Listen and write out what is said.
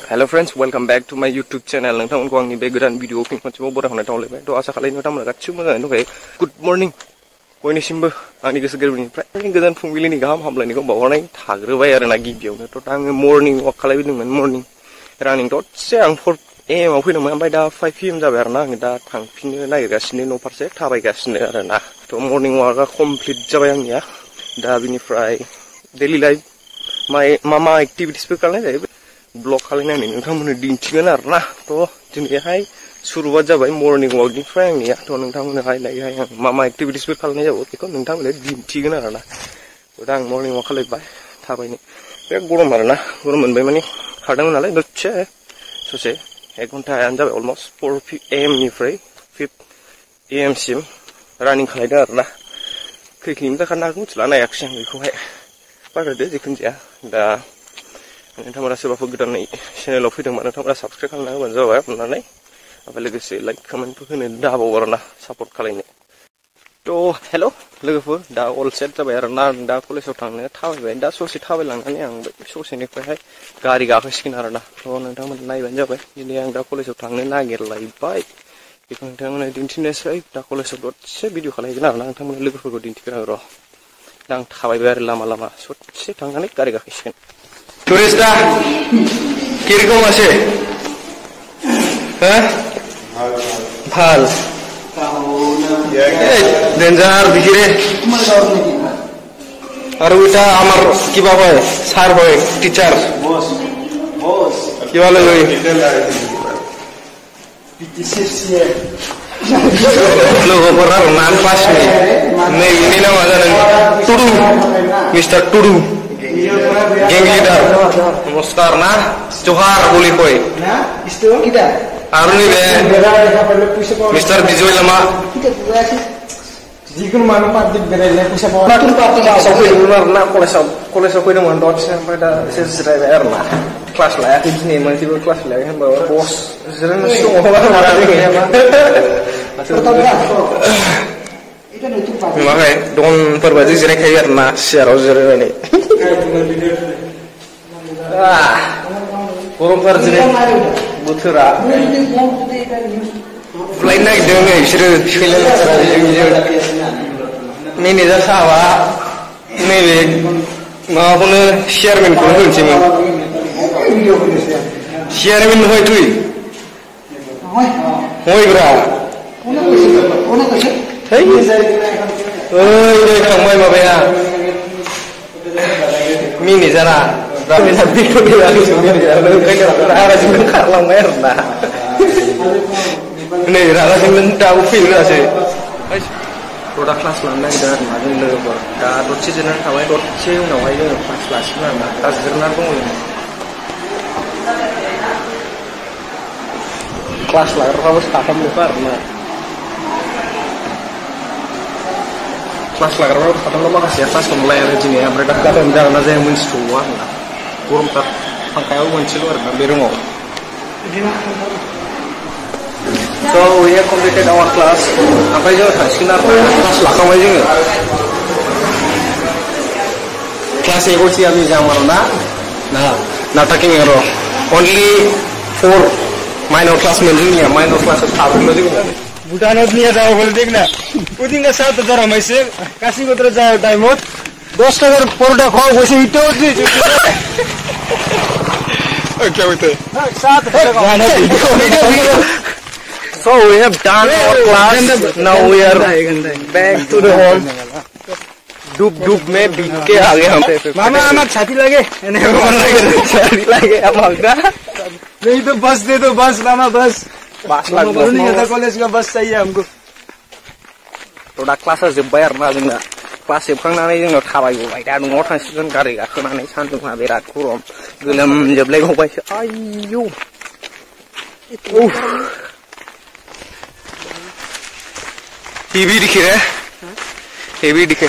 Hello friends, welcome back to my YouTube channel. नोंथांमोनखौ आंनि बे गोदान video fin खनसेबाव बरायहरनाय थावलायबाय। थ' आसा खालामो नोंथांमोना गासिबो मोजाङैनो दंखायो। गुड मर्निं बयनिसिमबो आंनि गोसो गोरबोनिफ्राय गोदान फुंबिलिनि गाहाम हामलायनायखौ बावहरनाय थाग्रोबाय आरोना गिबियावनो। थ' आङो मर्निं वाक खालामदोंमोन, मर्निं रानिं दसे आं 4 AM आव फैदोंमोन, ओमफ्राय दा 5 PM जाबाय आरोना। आङो दा थांफिननो नागिरगासिनो न' फारसे थाबायगासिनो आरोना। थ' मर्निं वाकआ कमप्लिट जाबाय आंनिया। दा बिनिफ्राय डेलि लाइफ मा एक्टिभिटिसफोर खालामनाय जायो ब्लग खालामनानै नोंथांमोननो दिन्थिगोन आरोना। थ' दिनैहाय सुरुवात जाबाय मर्निं वाकनिफ्राय आंनिया। थ' नोंथांमोननोहाय दायोहाय आं मा एक्टिभिटिसफोर खालामनाय जायो बेखौ नोंथांमोननो दिन्थिगोन आरोना। दा आं मर्निं वाक खालामबाय थाबायनो। बिराद गरम आरोना, गरम मोनबाय माने खारदोंमोन नालाय दसे ससे 1 घन्टायानो जाबाय अलमस्ट 4 AM निफ्राय 5 AM सिम रानिं खालामदों आरोना। खै किल'मिटार खारनो हागौ मिथिला, नायाखिसै आं बेखौहाय। बारायदो जिखुनु जाया। दा नोंथांमोना सोरबाफोर गोदानै चेनेलाव फैदोंबा नोंथांमोना साबस्क्राइब खालामना होबानो जाबाय अननानै। ओमफ्राय लोगोसे लाइक कमेन्टफोर होनो दाबाव आरोना सापर्ट खालामनो। थ' हेल' लोगोफोर, दा अल सेट जाबाय आरोना। आं दा कलेजाव थांनो थाबायबाय। दा ससे थाबायलांनानै आं बै ससेनिफ्रायहाय गारि गाखोसिगोन आरोना। थ' नोंथांमोना नायबानो जाबाय। दिनै आं दा कलेजाव थांनो नागिरलायबाय। बेखौ नोंथांमोना दिन्थिनोसै। दा कलेजाव दसे भिडिअ खालामगोन आरोना, नोंथांमोना लोगोफोरखौ दिन्थिगोन आं र'। दा आं थाबायबाय आरो लामा ससे थांनानै गारि गाखोसिगोन। Turista, kiri kau masih? Hah? Hal. Danger dikire. Aru ita amar kiba hoy? Sir hoy, teacher. Boss. Kiba loy? Lo pernah nan pas nih. Nih ini nama jalan Tudu, Mr. Tudu. Geng leader, namaskar na, Johar boleh koi. Isto kita. Aruni be, Mr. Bijoy Lama. Jikun mana parti berada pusat bawah. Matun parti yang sampai luar na kolej aku ini mandor sampai dah selesai bayar na. Kelas lah ya, ini masih berkelas lah ya, bawa bos. Sering semua orang ini. Makanya don perbaju jerek kayak na siaro jerek ini. Kurang perjalanan butura. Flight naik dengan istri film ini dah sawa. Ini mau pun Sherman kurang sih mah. Sherman hoy tu. Hoy berapa? Hei, ini kamu yang apa ya? Mini sana, tapi nanti kau bilang arah sini kalau merda. Ini arah sini tahu feel lah sih. Produk kelas mana kita ada yang lebih. Dah dotsi jenar kawai dotsi nawai je kelas mana. Tas jenar pun ini. Kelas lah, harus takam luar mana. Kelas lah karena kata lo makasih ya kelas mulai hari ini ya mereka kata mendalam aja yang menstruan lah kurang tak pakai aku menciluar dan berungo. So we have completed our class. Apa aja sinar kelas lah kamu aja nggak? Kelas ego sih kami zaman nah taking ero only 4 minor class menjadinya minor class satu juga. Bukan dunia jauh boleh देखना उदिन का 7,000 हमें से काशी को तरह जाए time हो 10 अगर पोर्टा खाओ वैसे इटो जी क्या होते 7,000 So we have done our class. Now we are back to the home. डूब में बीत के आ गए हम. मामा हमारे छाती लगे छाती लगे हम नहीं तो बस दे दो बस मामा बस नहीं ada कॉलेज का बस चाहिए हमको. Produk kelas जोब्बाय आरोना जोंना क्लास जोबखांनानै जोङो थाबायबोबाय दा न'आव थांसिगोन गारि गाखोनानै सान्दुंआ बिराद गरम गोलोमजोबलायबावबायसो आयौ हेवी दिखे रे हेवी दिखे